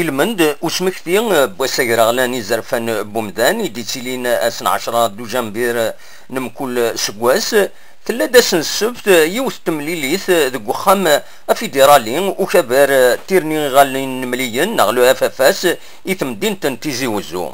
المند وسمكتي بوساقر غلاني زرفان بومدان يديتيلين اسن 10 دو جنبير نمكل سكواس تلا داسن السبت يوث تمليليث ذك وخام افيديرالي وكبار تيرني غالين مليين نغلو افافاس يتمدين تنتيزي وزو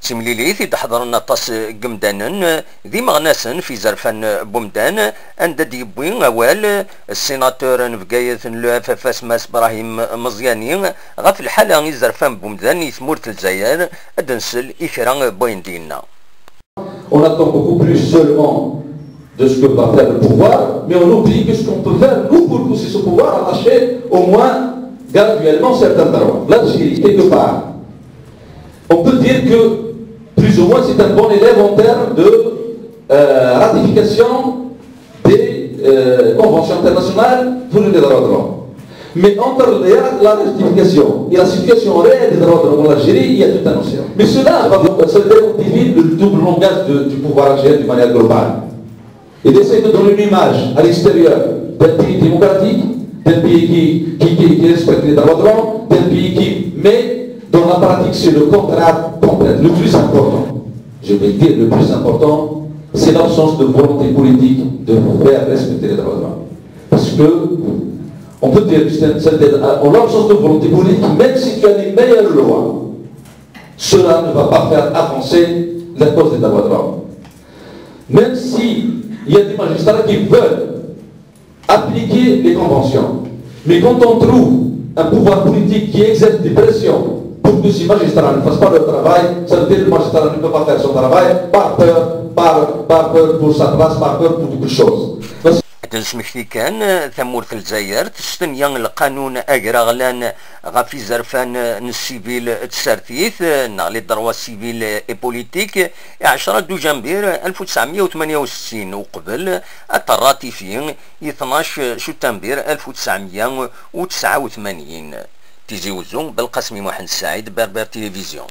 تمليليث يتحضرنا طاس قمدانا ذي مغناسن في زرفان بومدان عند ديبوين اوال السيناتور نفقايث لو افافاس ماس ابراهيم مزياني غاف الحالة زرفان بومدان يثمور الجزائر ادنسل اكرا بوين دينا. On attend beaucoup plus seulement de ce que va faire le pouvoir, mais on oublie que ce qu'on peut faire, nous, pour pousser ce pouvoir, arracher au moins graduellement certains droits. L'Algérie, quelque part, on peut dire que plus ou moins c'est un bon élève en termes de ratification des conventions internationales pour les droits de l'homme. Mais entre la ratification et la situation réelle des droits de l'homme en Algérie, il y a tout un océan. Mais cela va démotiver le double langage du pouvoir algérien d'une manière globale. Il essaie de donner une image à l'extérieur d'un pays démocratique, d'un pays qui respecte les droits de l'homme, d'un pays qui met dans la pratique c'est le contrat complet. Le plus important, je vais dire le plus important, c'est l'absence de volonté politique de faire respecter les droits de l'homme. Parce que on peut dire qu'en l'absence de volonté politique, même si tu as les meilleures lois, cela ne va pas faire avancer la cause des droits de l'homme. Même si il y a des magistrats qui veulent appliquer les conventions, mais quand on trouve un pouvoir politique qui exerce des pressions pour que ces magistrats ne fassent pas leur travail, ça veut dire que le magistrat ne peut pas faire son travail par peur pour sa place, par peur pour quelque chose. تنسمحتي كان ثمورة الجزائر تستنيا القانون اغراغلان غافي زرفان السيفيل تسارتيث نغلي الدروا السيفيل اي بوليتيك 10 دو جنبير 1968 وقبل التراتيفي 12 شتنبر 1989 تيزي وزون بالقاسمي محمد سعيد بربر تلفزيون.